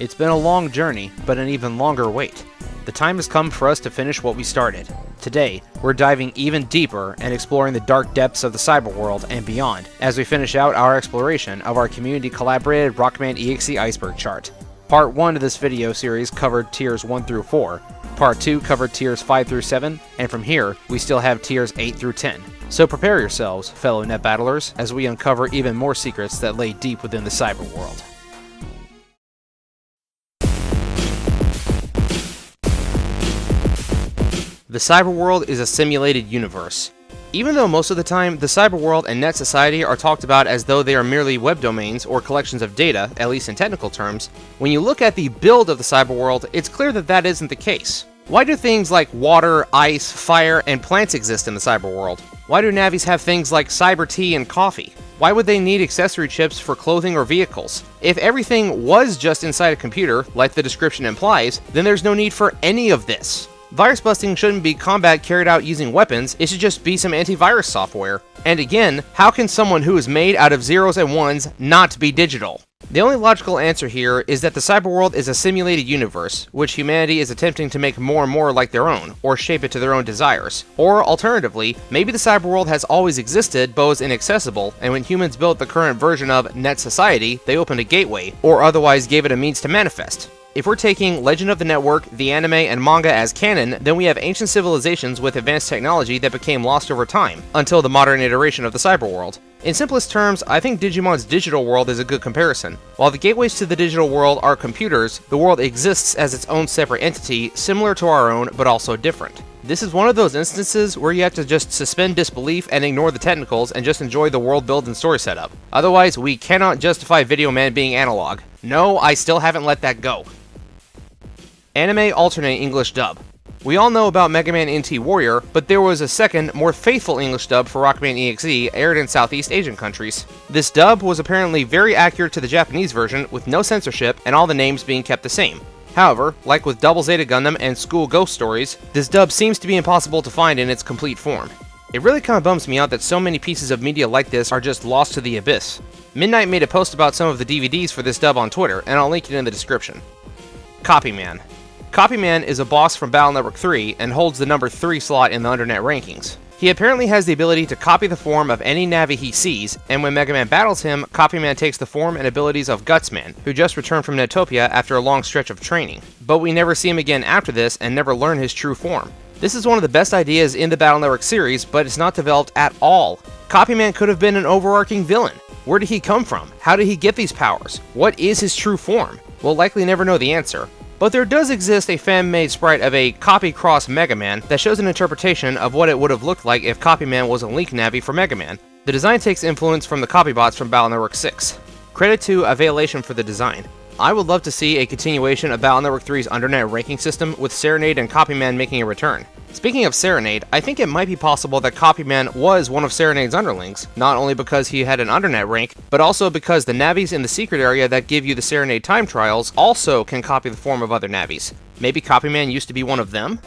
It's been a long journey, but an even longer wait. The time has come for us to finish what we started. Today, we're diving even deeper and exploring the dark depths of the cyber world and beyond as we finish out our exploration of our community-collaborated Rockman EXE Iceberg chart. Part 1 of this video series covered tiers 1 through 4, Part 2 covered tiers 5 through 7, and from here, we still have tiers 8 through 10. So prepare yourselves, fellow net battlers, as we uncover even more secrets that lay deep within the cyber world. The cyber world is a simulated universe. Even though most of the time, the cyber world and net society are talked about as though they are merely web domains or collections of data, at least in technical terms, when you look at the build of the cyber world, it's clear that that isn't the case. Why do things like water, ice, fire, and plants exist in the cyber world? Why do navies have things like cyber tea and coffee? Why would they need accessory chips for clothing or vehicles? If everything was just inside a computer, like the description implies, then there's no need for any of this. Virus busting shouldn't be combat carried out using weapons, it should just be some antivirus software. And again, how can someone who is made out of zeros and ones not be digital? The only logical answer here is that the cyber world is a simulated universe, which humanity is attempting to make more and more like their own, or shape it to their own desires. Or alternatively, maybe the cyber world has always existed but was inaccessible, and when humans built the current version of net society, they opened a gateway, or otherwise gave it a means to manifest. If we're taking Legend of the Network, the anime, and manga as canon, then we have ancient civilizations with advanced technology that became lost over time, until the modern iteration of the cyber world. In simplest terms, I think Digimon's digital world is a good comparison. While the gateways to the digital world are computers, the world exists as its own separate entity, similar to our own, but also different. This is one of those instances where you have to just suspend disbelief and ignore the technicals and just enjoy the world build and story setup. Otherwise, we cannot justify Video Man being analog. No, I still haven't let that go. Anime alternate English dub. We all know about Mega Man NT Warrior, but there was a second, more faithful English dub for Rockman EXE aired in Southeast Asian countries. This dub was apparently very accurate to the Japanese version, with no censorship and all the names being kept the same. However, like with Double Zeta Gundam and School Ghost Stories, this dub seems to be impossible to find in its complete form. It really kinda bums me out that so many pieces of media like this are just lost to the abyss. Midnight made a post about some of the DVDs for this dub on Twitter, and I'll link it in the description. Copyman. Copyman is a boss from Battle Network 3 and holds the number 3 slot in the Undernet rankings. He apparently has the ability to copy the form of any Navi he sees, and when Mega Man battles him, Copyman takes the form and abilities of Gutsman, who just returned from Netopia after a long stretch of training. But we never see him again after this and never learn his true form. This is one of the best ideas in the Battle Network series, but it's not developed at all. Copyman could have been an overarching villain. Where did he come from? How did he get these powers? What is his true form? We'll likely never know the answer. But there does exist a fan-made sprite of a copy-cross Mega Man that shows an interpretation of what it would have looked like if Copyman was a Link Navi for Mega Man. The design takes influence from the copybots from Battle Network 6. Credit to Avalation for the design. I would love to see a continuation of Battle Network 3's Undernet ranking system with Serenade and Copyman making a return. Speaking of Serenade, I think it might be possible that Copyman was one of Serenade's underlings, not only because he had an Undernet rank, but also because the Navis in the secret area that give you the Serenade time trials also can copy the form of other Navis. Maybe Copyman used to be one of them?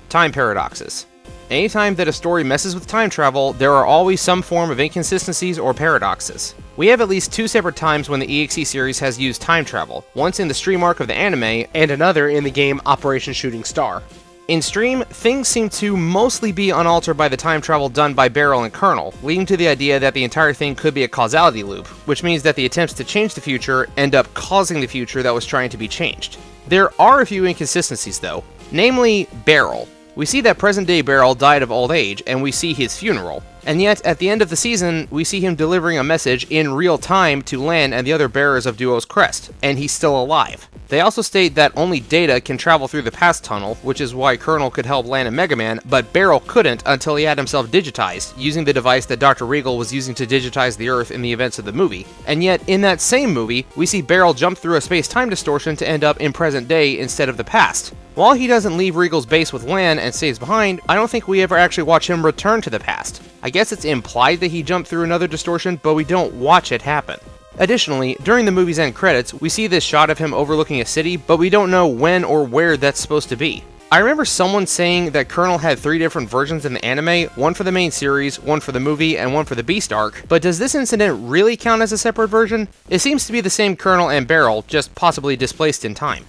Time paradoxes. Anytime that a story messes with time travel, there are always some form of inconsistencies or paradoxes. We have at least 2 separate times when the EXE series has used time travel, once in the stream arc of the anime, and another in the game Operation Shooting Star. In stream, things seem to mostly be unaltered by the time travel done by Beryl and Colonel, leading to the idea that the entire thing could be a causality loop, which means that the attempts to change the future end up causing the future that was trying to be changed. There are a few inconsistencies though, namely Beryl. We see that present-day Beryl died of old age, and we see his funeral. And yet, at the end of the season, we see him delivering a message in real time to Lan and the other bearers of Duo's crest, and he's still alive. They also state that only Data can travel through the past tunnel, which is why Colonel could help Lan and Mega Man, but Beryl couldn't until he had himself digitized, using the device that Dr. Regal was using to digitize the Earth in the events of the movie. And yet, in that same movie, we see Beryl jump through a space-time distortion to end up in present day instead of the past. While he doesn't leave Regal's base with Lan and stays behind, I don't think we ever actually watch him return to the past. I guess it's implied that he jumped through another distortion, but we don't watch it happen. Additionally, during the movie's end credits, we see this shot of him overlooking a city, but we don't know when or where that's supposed to be. I remember someone saying that Colonel had 3 different versions in the anime, one for the main series, one for the movie, and one for the Beast arc, but does this incident really count as a separate version? It seems to be the same Colonel and Beryl, just possibly displaced in time.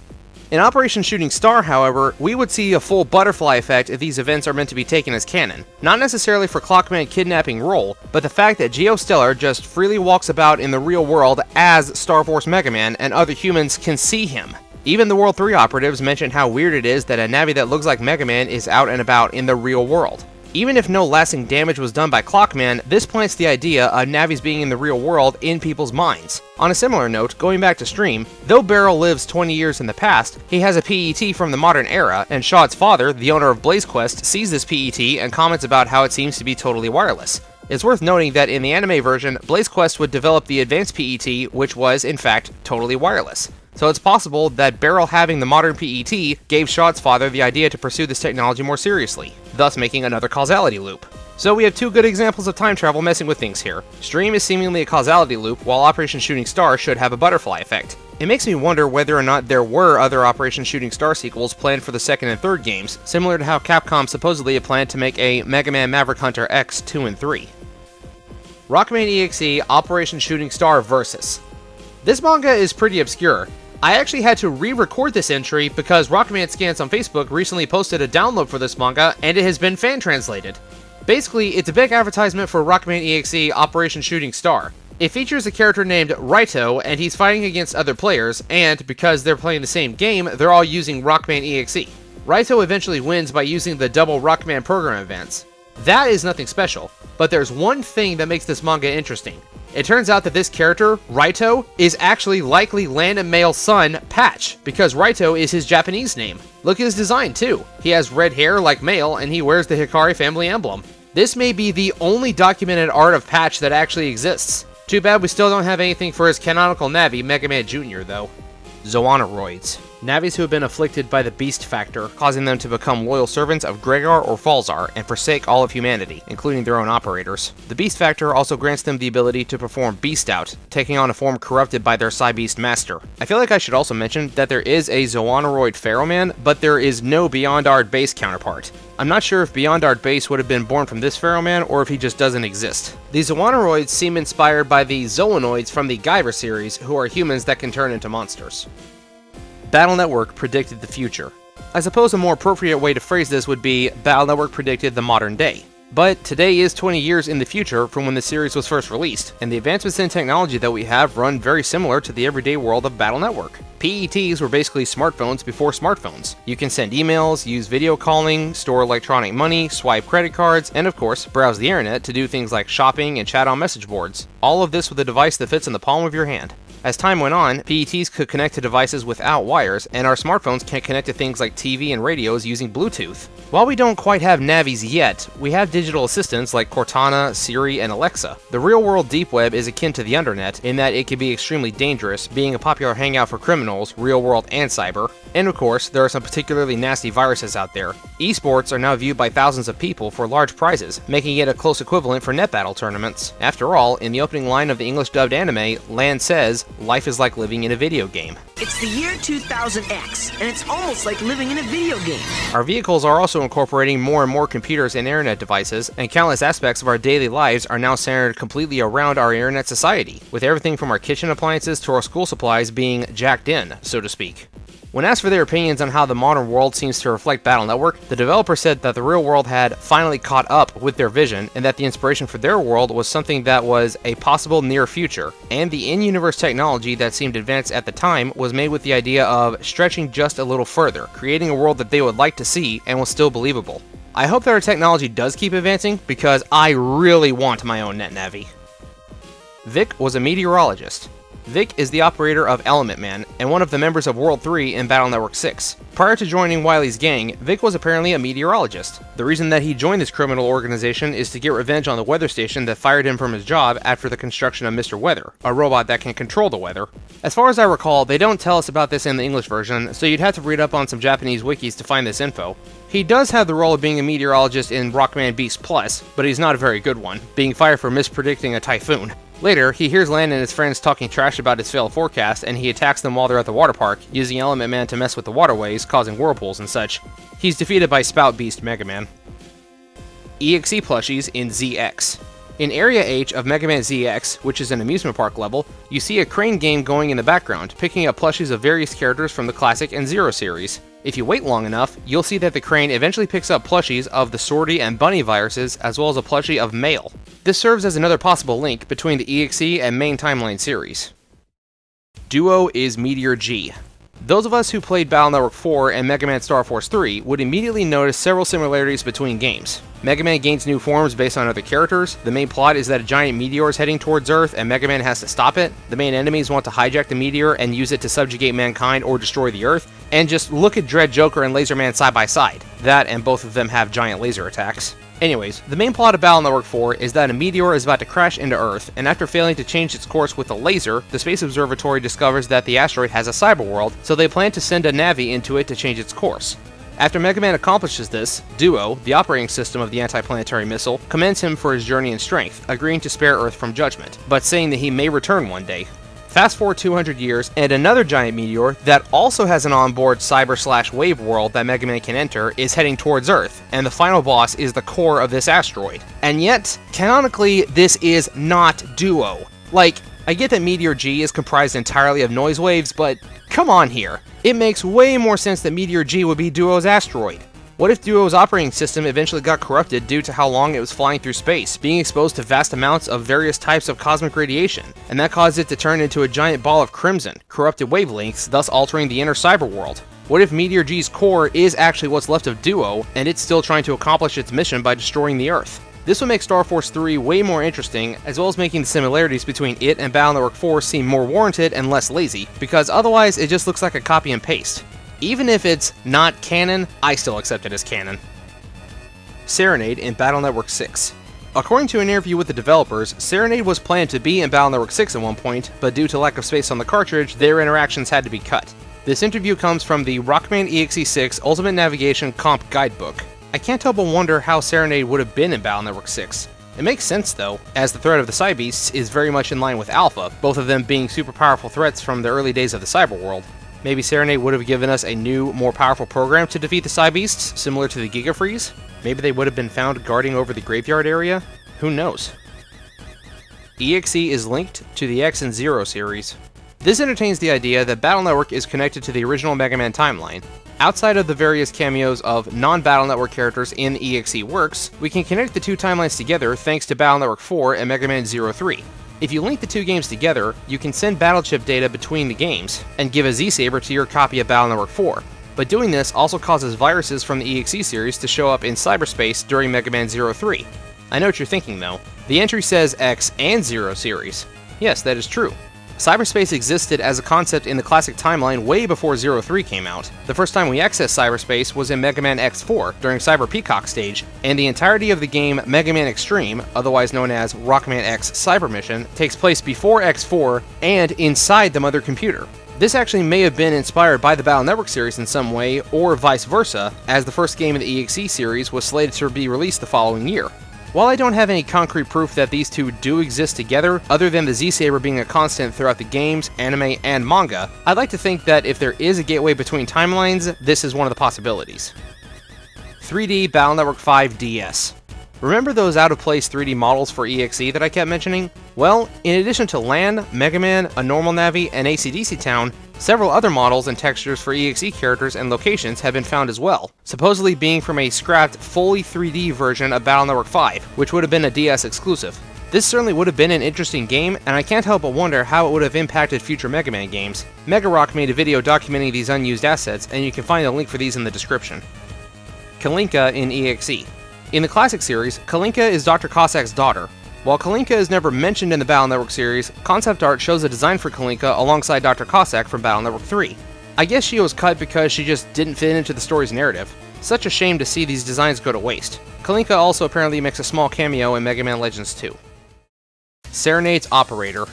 In Operation Shooting Star, however, we would see a full butterfly effect if these events are meant to be taken as canon. Not necessarily for Clockman kidnapping Roll, but the fact that Geostellar just freely walks about in the real world as Star Force Mega Man and other humans can see him. Even the World 3 operatives mention how weird it is that a Navi that looks like Mega Man is out and about in the real world. Even if no lasting damage was done by Clockman, this plants the idea of Navis being in the real world in people's minds. On a similar note, going back to Stream, though Beryl lives 20 years in the past, he has a PET from the modern era, and Shad's father, the owner of Blaze Quest, sees this PET and comments about how it seems to be totally wireless. It's worth noting that in the anime version, Blaze Quest would develop the advanced PET, which was, in fact, totally wireless. So it's possible that Beryl having the modern PET gave Shad's father the idea to pursue this technology more seriously, thus making another causality loop. So we have 2 good examples of time travel messing with things here. Stream is seemingly a causality loop, while Operation Shooting Star should have a butterfly effect. It makes me wonder whether or not there were other Operation Shooting Star sequels planned for the 2nd and 3rd games, similar to how Capcom supposedly had planned to make a Mega Man Maverick Hunter X 2 and 3. Rockman EXE Operation Shooting Star Versus. This manga is pretty obscure. I actually had to re-record this entry because Rockman Scans on Facebook recently posted a download for this manga, and it has been fan-translated. Basically, it's a big advertisement for Rockman EXE Operation Shooting Star. It features a character named Raito, and he's fighting against other players, and because they're playing the same game, they're all using Rockman EXE. Raito eventually wins by using the double Rockman program events. That is nothing special, but there's one thing that makes this manga interesting. It turns out that this character, Raito, is actually likely Land and Mail's son, Patch, because Raito is his Japanese name. Look at his design too. He has red hair like Mail, and he wears the Hikari family emblem. This may be the only documented art of Patch that actually exists. Too bad we still don't have anything for his canonical Navi, Mega Man Jr. though. Zoanoids. Navis who have been afflicted by the Beast Factor, causing them to become loyal servants of Gregar or Falzar and forsake all of humanity, including their own operators. The Beast Factor also grants them the ability to perform Beast Out, taking on a form corrupted by their Psy-Beast master. I feel like I should also mention that there is a Zoanoid Pharaoh Man, but there is no Beyond Art base counterpart. I'm not sure if Beyond Art base would have been born from this Pharaoh Man or if he just doesn't exist. The Zoanoids seem inspired by the Zoonoids from the Guyver series, who are humans that can turn into monsters. Battle Network predicted the future. I suppose a more appropriate way to phrase this would be Battle Network predicted the modern day. But today is 20 years in the future from when the series was first released, and the advancements in technology that we have run very similar to the everyday world of Battle Network. PETs were basically smartphones before smartphones. You can send emails, use video calling, store electronic money, swipe credit cards, and of course, browse the internet to do things like shopping and chat on message boards. All of this with a device that fits in the palm of your hand. As time went on, PETs could connect to devices without wires, and our smartphones can connect to things like TV and radios using Bluetooth. While we don't quite have Navis yet, we have digital assistants like Cortana, Siri, and Alexa. The real-world deep web is akin to the Undernet in that it can be extremely dangerous, being a popular hangout for criminals, real-world and cyber. And of course, there are some particularly nasty viruses out there. Esports are now viewed by thousands of people for large prizes, making it a close equivalent for net battle tournaments. After all, in the opening line of the English-dubbed anime, Lan says, "Life is like living in a video game." It's the year 2000X, and it's almost like living in a video game. Our vehicles are also incorporating more and more computers and internet devices, and countless aspects of our daily lives are now centered completely around our internet society, with everything from our kitchen appliances to our school supplies being jacked in, so to speak. When asked for their opinions on how the modern world seems to reflect Battle Network, the developer said that the real world had finally caught up with their vision, and that the inspiration for their world was something that was a possible near future, and the in-universe technology that seemed advanced at the time was made with the idea of stretching just a little further, creating a world that they would like to see and was still believable. I hope that our technology does keep advancing, because I really want my own NetNavi. Vic was a meteorologist. Vic is the operator of Element Man, and one of the members of World 3 in Battle Network 6. Prior to joining Wily's gang, Vic was apparently a meteorologist. The reason that he joined this criminal organization is to get revenge on the weather station that fired him from his job after the construction of Mr. Weather, a robot that can control the weather. As far as I recall, they don't tell us about this in the English version, so you'd have to read up on some Japanese wikis to find this info. He does have the role of being a meteorologist in Rockman Beast Plus, but he's not a very good one, being fired for mispredicting a typhoon. Later, he hears Lan and his friends talking trash about his failed forecast, and he attacks them while they're at the water park, using Element Man to mess with the waterways, space, causing whirlpools and such. He's defeated by Spout Beast Mega Man. EXE plushies in ZX. In Area H of Mega Man ZX, which is an amusement park level, you see a crane game going in the background, picking up plushies of various characters from the Classic and Zero series. If you wait long enough, you'll see that the crane eventually picks up plushies of the Sortie and Bunny viruses, as well as a plushie of Mail. This serves as another possible link between the EXE and main timeline series. Duo is Meteor G. Those of us who played Battle Network 4 and Mega Man Star Force 3 would immediately notice several similarities between games. Mega Man gains new forms based on other characters. The main plot is that a giant meteor is heading towards Earth and Mega Man has to stop it. The main enemies want to hijack the meteor and use it to subjugate mankind or destroy the Earth. And just look at Dread Joker and Laser Man side by side. That and both of them have giant laser attacks. Anyways, the main plot of Battle Network 4 is that a meteor is about to crash into Earth, and after failing to change its course with a laser, the Space Observatory discovers that the asteroid has a cyber world, so they plan to send a Navi into it to change its course. After Mega Man accomplishes this, Duo, the operating system of the anti-planetary missile, commends him for his journey in strength, agreeing to spare Earth from judgment, but saying that he may return one day. Fast forward 200 years, and another giant meteor that also has an onboard cyber/wave world that Mega Man can enter is heading towards Earth, and the final boss is the core of this asteroid. And yet, canonically, this is not Duo. Like, I get that Meteor G is comprised entirely of noise waves, but come on here. It makes way more sense that Meteor G would be Duo's asteroid. What if Duo's operating system eventually got corrupted due to how long it was flying through space, being exposed to vast amounts of various types of cosmic radiation, and that caused it to turn into a giant ball of crimson, corrupted wavelengths, thus altering the inner cyber world? What if Meteor G's core is actually what's left of Duo, and it's still trying to accomplish its mission by destroying the Earth? This would make Star Force 3 way more interesting, as well as making the similarities between it and Battle Network 4 seem more warranted and less lazy, because otherwise it just looks like a copy and paste. Even if it's not canon, I still accept it as canon. Serenade in Battle Network 6. According to an interview with the developers, Serenade was planned to be in Battle Network 6 at one point, but due to lack of space on the cartridge, their interactions had to be cut. This interview comes from the Rockman EXE6 Ultimate Navigation Comp Guidebook. I can't help but wonder how Serenade would have been in Battle Network 6. It makes sense though, as the threat of the Cybeasts is very much in line with Alpha, both of them being super powerful threats from the early days of the cyber world. Maybe Serenade would have given us a new, more powerful program to defeat the Cybeasts, similar to the Giga Freeze? Maybe they would have been found guarding over the graveyard area? Who knows? EXE is linked to the X and Zero series. This entertains the idea that Battle Network is connected to the original Mega Man timeline. Outside of the various cameos of non-Battle Network characters in EXE works, we can connect the two timelines together thanks to Battle Network 4 and Mega Man 03. If you link the two games together, you can send battle chip data between the games, and give a Z-Saber to your copy of Battle Network 4. But doing this also causes viruses from the EXE series to show up in cyberspace during Mega Man 03. I know what you're thinking though. The entry says X and Zero series. Yes, that is true. Cyberspace existed as a concept in the classic timeline way before 03 came out. The first time we accessed cyberspace was in Mega Man X4 during Cyber Peacock stage, and the entirety of the game Mega Man Extreme, otherwise known as Rockman X Cyber Mission, takes place before X4 and inside the mother computer. This actually may have been inspired by the Battle Network series in some way, or vice versa, as the first game in the EXE series was slated to be released the following year. While I don't have any concrete proof that these two do exist together, other than the Z-Saber being a constant throughout the games, anime, and manga, I'd like to think that if there is a gateway between timelines, this is one of the possibilities. 3D Battle Network 5 DS. Remember those out-of-place 3D models for EXE that I kept mentioning? Well, in addition to LAN, Mega Man, a normal Navi, and AC/DC Town, several other models and textures for EXE characters and locations have been found as well, supposedly being from a scrapped, fully 3D version of Battle Network 5, which would have been a DS exclusive. This certainly would have been an interesting game, and I can't help but wonder how it would have impacted future Mega Man games. Mega Rock made a video documenting these unused assets, and you can find a link for these in the description. Kalinka in EXE. In the classic series, Kalinka is Dr. Cossack's daughter. While Kalinka is never mentioned in the Battle Network series, concept art shows a design for Kalinka alongside Dr. Cossack from Battle Network 3. I guess she was cut because she just didn't fit into the story's narrative. Such a shame to see these designs go to waste. Kalinka also apparently makes a small cameo in Mega Man Legends 2. Serenade's operator.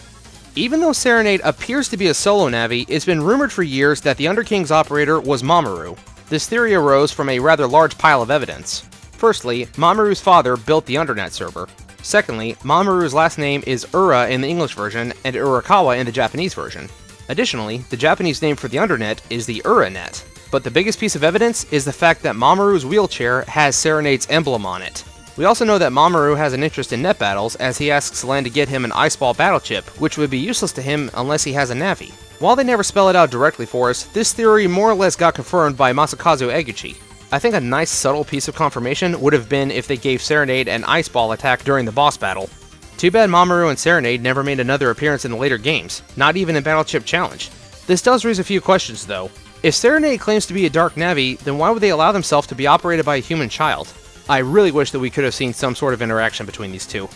Even though Serenade appears to be a solo Navi, it's been rumored for years that the Underking's operator was Mamoru. This theory arose from a rather large pile of evidence. Firstly, Mamoru's father built the Undernet server. Secondly, Mamoru's last name is Ura in the English version and Urakawa in the Japanese version. Additionally, the Japanese name for the Undernet is the Uranet. But the biggest piece of evidence is the fact that Mamoru's wheelchair has Serenade's emblem on it. We also know that Mamoru has an interest in net battles, as he asks Lan to get him an ice ball battle chip, which would be useless to him unless he has a Navi. While they never spell it out directly for us, this theory more or less got confirmed by Masakazu Eguchi. I think a nice subtle piece of confirmation would have been if they gave Serenade an ice ball attack during the boss battle. Too bad Mamoru and Serenade never made another appearance in the later games, not even in Battle Chip Challenge. This does raise a few questions though. If Serenade claims to be a Dark Navi, then why would they allow themselves to be operated by a human child? I really wish that we could have seen some sort of interaction between these two.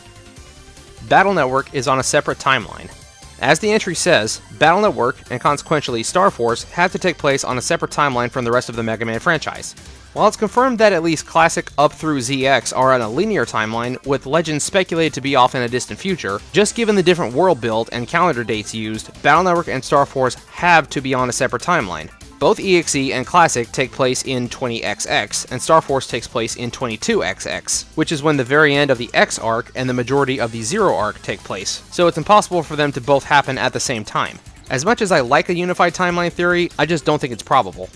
Battle Network is on a separate timeline. As the entry says, Battle Network, and consequentially Star Force, have to take place on a separate timeline from the rest of the Mega Man franchise. While it's confirmed that at least Classic up through ZX are on a linear timeline, with Legends speculated to be off in a distant future, just given the different world build and calendar dates used, Battle Network and Star Force have to be on a separate timeline. Both EXE and Classic take place in 20XX, and Star Force takes place in 22XX, which is when the very end of the X arc and the majority of the Zero arc take place, so it's impossible for them to both happen at the same time. As much as I like a unified timeline theory, I just don't think it's probable.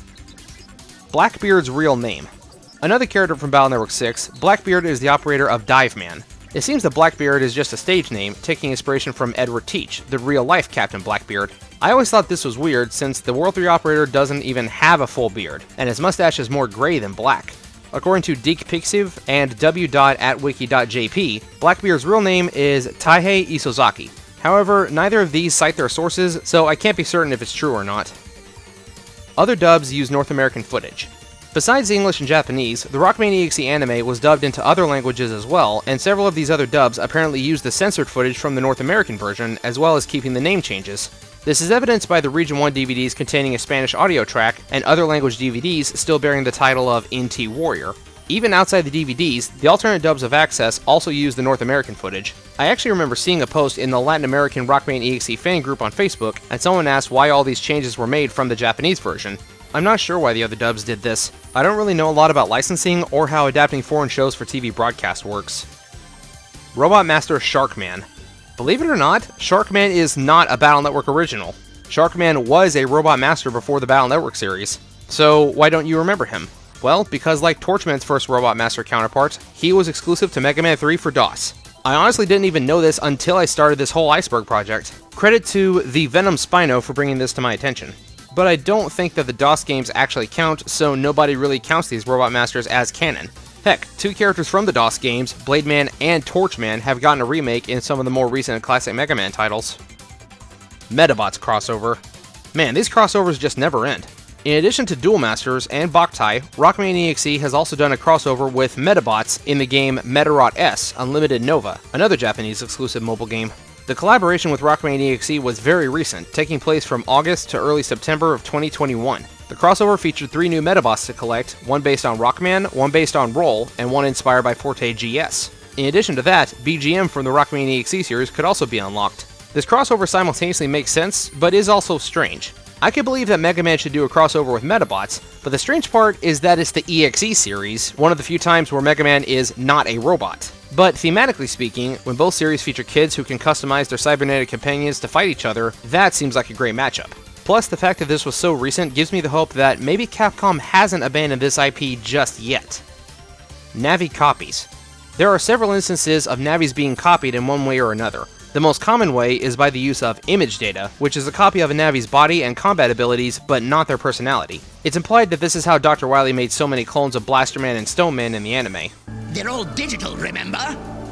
Blackbeard's real name. Another character from Battle Network 6, Blackbeard is the operator of Dive Man. It seems that Blackbeard is just a stage name, taking inspiration from Edward Teach, the real-life Captain Blackbeard. I always thought this was weird since the World 3 operator doesn't even have a full beard, and his mustache is more gray than black. According to Deke Pixiv and w.atwiki.jp, Blackbeard's real name is Taihei Isozaki. However, neither of these cite their sources, so I can't be certain if it's true or not. Other dubs use North American footage. Besides English and Japanese, the Rockman EXE anime was dubbed into other languages as well, and several of these other dubs apparently use the censored footage from the North American version, as well as keeping the name changes. This is evidenced by the Region 1 DVDs containing a Spanish audio track, and other language DVDs still bearing the title of NT Warrior. Even outside the DVDs, the alternate dubs of Access also use the North American footage. I actually remember seeing a post in the Latin American Rockman EXE fan group on Facebook, and someone asked why all these changes were made from the Japanese version. I'm not sure why the other dubs did this. I don't really know a lot about licensing or how adapting foreign shows for TV broadcast works. Robot Master Sharkman. Believe it or not, Sharkman is not a Battle Network original. Sharkman was a Robot Master before the Battle Network series. So why don't you remember him? Well, because like Torchman's first Robot Master counterpart, he was exclusive to Mega Man 3 for DOS. I honestly didn't even know this until I started this whole Iceberg project. Credit to the Venom Spino for bringing this to my attention. But I don't think that the DOS games actually count, so nobody really counts these Robot Masters as canon. Heck, two characters from the DOS games, Blade Man and Torchman, have gotten a remake in some of the more recent classic Mega Man titles. Metabots crossover. Man, these crossovers just never end. In addition to Duel Masters and Boktai, Rockman EXE has also done a crossover with Metabots in the game Metarot S Unlimited Nova, another Japanese exclusive mobile game. The collaboration with Rockman EXE was very recent, taking place from August to early September of 2021. The crossover featured 3 new Metabots to collect, one based on Rockman, one based on Roll, and one inspired by Forte GS. In addition to that, BGM from the Rockman EXE series could also be unlocked. This crossover simultaneously makes sense, but is also strange. I could believe that Mega Man should do a crossover with Metabots, but the strange part is that it's the EXE series, one of the few times where Mega Man is not a robot. But thematically speaking, when both series feature kids who can customize their cybernetic companions to fight each other, that seems like a great matchup. Plus, the fact that this was so recent gives me the hope that maybe Capcom hasn't abandoned this IP just yet. Navi copies. There are several instances of Navis being copied in one way or another. The most common way is by the use of image data, which is a copy of a Navi's body and combat abilities, but not their personality. It's implied that this is how Dr. Wily made so many clones of Blaster Man and Stone Man in the anime. They're all digital, remember?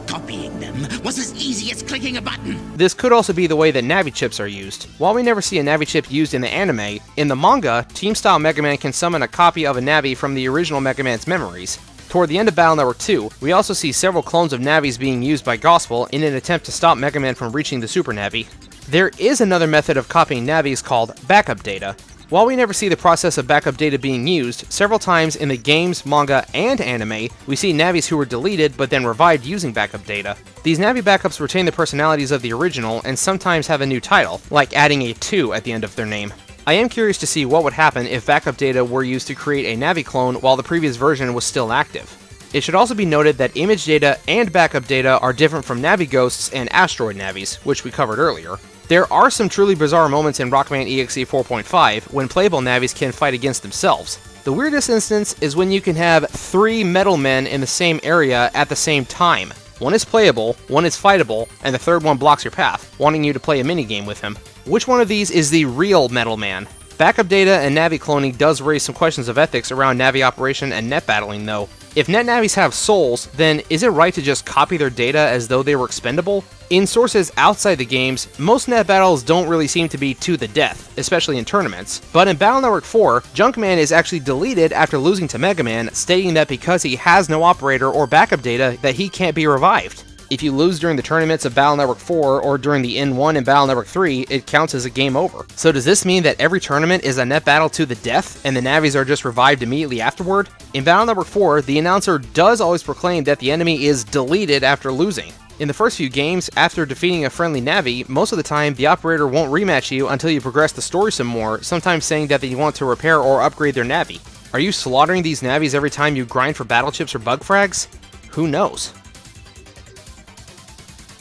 Copying them was as easy as clicking a button. This could also be the way that Navi chips are used. While we never see a Navi chip used in the anime, in the manga, Team Style Mega Man can summon a copy of a Navi from the original Mega Man's memories. Toward the end of Battle Network 2, we also see several clones of Navis being used by Gospel in an attempt to stop Mega Man from reaching the Super Navi. There is another method of copying Navis called backup data. While we never see the process of backup data being used, several times in the games, manga, and anime, we see Navis who were deleted but then revived using backup data. These Navi backups retain the personalities of the original and sometimes have a new title, like adding a 2 at the end of their name. I am curious to see what would happen if backup data were used to create a Navi clone while the previous version was still active. It should also be noted that image data and backup data are different from Navi Ghosts and Asteroid Navis, which we covered earlier. There are some truly bizarre moments in Rockman EXE 4.5 when playable navis can fight against themselves. The weirdest instance is when you can have 3 metal men in the same area at the same time. One is playable, one is fightable, and the third one blocks your path, wanting you to play a minigame with him. Which one of these is the real metal man? Backup data and Navi cloning does raise some questions of ethics around Navi operation and net battling though. If net navis have souls, then is it right to just copy their data as though they were expendable? In sources outside the games, most net battles don't really seem to be to the death, especially in tournaments. But in Battle Network 4, Junkman is actually deleted after losing to Mega Man, stating that because he has no operator or backup data that he can't be revived. If you lose during the tournaments of Battle Network 4 or during the N1 in Battle Network 3, it counts as a game over. So does this mean that every tournament is a net battle to the death, and the Navis are just revived immediately afterward? In Battle Network 4, the announcer does always proclaim that the enemy is deleted after losing. In the first few games, after defeating a friendly Navi, most of the time the operator won't rematch you until you progress the story some more, sometimes saying that they want to repair or upgrade their Navi. Are you slaughtering these Navis every time you grind for battle chips or bug frags? Who knows?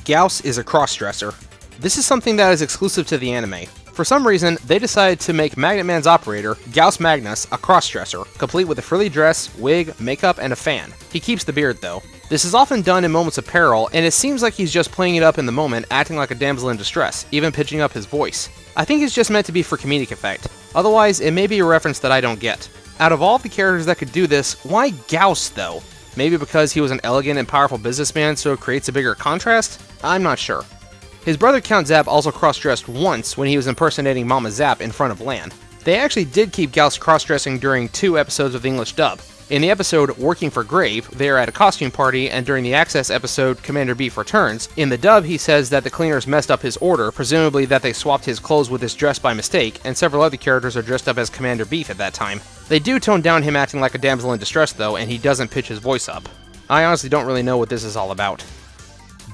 Gauss is a crossdresser. This is something that is exclusive to the anime. For some reason, they decided to make Magnet Man's operator, Gauss Magnus, a crossdresser, complete with a frilly dress, wig, makeup, and a fan. He keeps the beard though. This is often done in moments of peril, and it seems like he's just playing it up in the moment, acting like a damsel in distress, even pitching up his voice. I think it's just meant to be for comedic effect. Otherwise, it may be a reference that I don't get. Out of all the characters that could do this, why Gauss though? Maybe because he was an elegant and powerful businessman, so it creates a bigger contrast? I'm not sure. His brother Count Zap also cross-dressed once when he was impersonating Mama Zap in front of Lan. They actually did keep Gauss cross-dressing during 2 episodes of the English dub. In the episode Working for Grave, they are at a costume party, and during the Access episode Commander Beef Returns, in the dub he says that the cleaners messed up his order, presumably that they swapped his clothes with his dress by mistake, and several other characters are dressed up as Commander Beef at that time. They do tone down him acting like a damsel in distress though, and he doesn't pitch his voice up. I honestly don't really know what this is all about.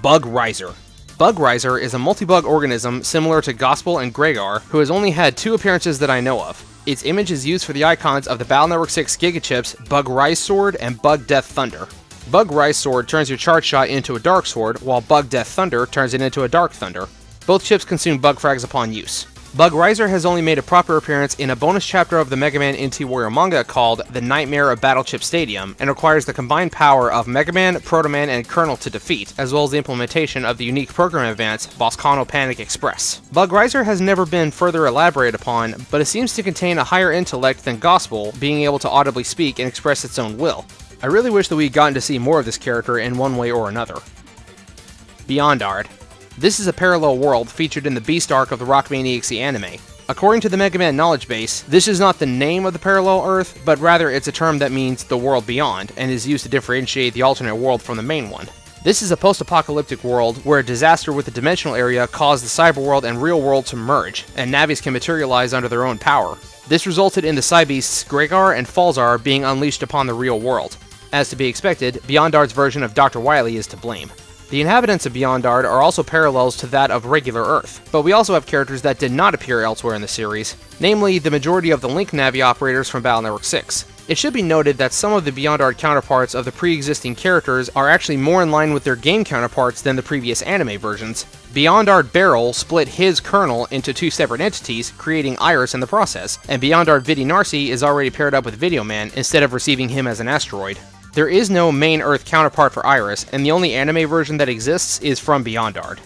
Bug Riser. Bug Riser is a multi-bug organism similar to Gospel and Gregar, who has only had 2 appearances that I know of. Its image is used for the icons of the Battle Network 6 Gigachips Bug Rise Sword and Bug Death Thunder. Bug Rise Sword turns your charge shot into a Dark Sword, while Bug Death Thunder turns it into a Dark Thunder. Both chips consume bug frags upon use. Bug Riser has only made a proper appearance in a bonus chapter of the Mega Man NT Warrior manga called The Nightmare of Battle Chip Stadium, and requires the combined power of Mega Man, Proto Man, and Colonel to defeat, as well as the implementation of the unique program advance, Volcano Panic Express. Bug Riser has never been further elaborated upon, but it seems to contain a higher intellect than Gospel, being able to audibly speak and express its own will. I really wish that we'd gotten to see more of this character in one way or another. Beyondard. This is a parallel world featured in the Beast arc of the Rockman EXE anime. According to the Mega Man knowledge base, this is not the name of the parallel Earth, but rather it's a term that means the world beyond, and is used to differentiate the alternate world from the main one. This is a post-apocalyptic world where a disaster with the dimensional area caused the cyber world and real world to merge, and Navis can materialize under their own power. This resulted in the Cybeasts Gregar and Falzar being unleashed upon the real world. As to be expected, Beyondard's version of Dr. Wily is to blame. The inhabitants of Beyondard are also parallels to that of regular Earth, but we also have characters that did not appear elsewhere in the series, namely the majority of the Link Navi operators from Battle Network 6. It should be noted that some of the Beyondard counterparts of the pre-existing characters are actually more in line with their game counterparts than the previous anime versions. Beyondard Beryl split his kernel into 2 separate entities, creating Iris in the process, and Beyondard Vidi Narcy is already paired up with Video Man instead of receiving him as an asteroid. There is no main Earth counterpart for Iris, and the only anime version that exists is from Beyondard.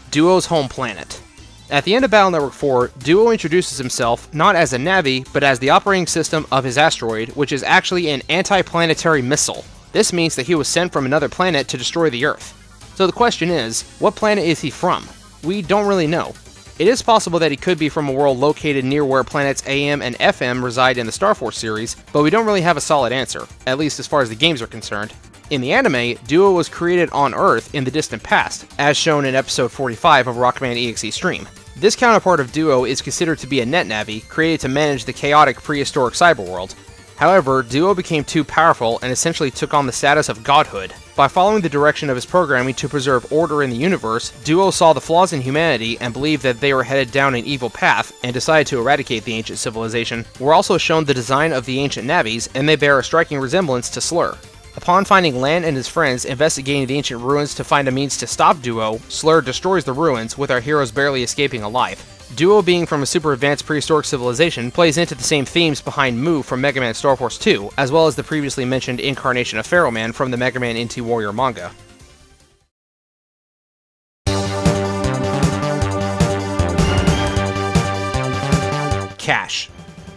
Duo's home planet. At the end of Battle Network 4, Duo introduces himself not as a Navi, but as the operating system of his asteroid, which is actually an anti-planetary missile. This means that he was sent from another planet to destroy the Earth. So the question is, what planet is he from? We don't really know. It is possible that he could be from a world located near where planets AM and FM reside in the Star Force series, but we don't really have a solid answer, at least as far as the games are concerned. In the anime, Duo was created on Earth in the distant past, as shown in episode 45 of Rockman EXE Stream. This counterpart of Duo is considered to be a net Navi, created to manage the chaotic prehistoric cyberworld. However, Duo became too powerful and essentially took on the status of godhood. By following the direction of his programming to preserve order in the universe, Duo saw the flaws in humanity and believed that they were headed down an evil path, and decided to eradicate the ancient civilization. We're also shown the design of the ancient Navis, and they bear a striking resemblance to Slur. Upon finding Lan and his friends investigating the ancient ruins to find a means to stop Duo, Slur destroys the ruins, with our heroes barely escaping alive. Duo, being from a super advanced prehistoric civilization, plays into the same themes behind Mu from Mega Man Star Force 2, as well as the previously mentioned incarnation of Pharaoh Man from the Mega Man NT Warrior manga. Cash,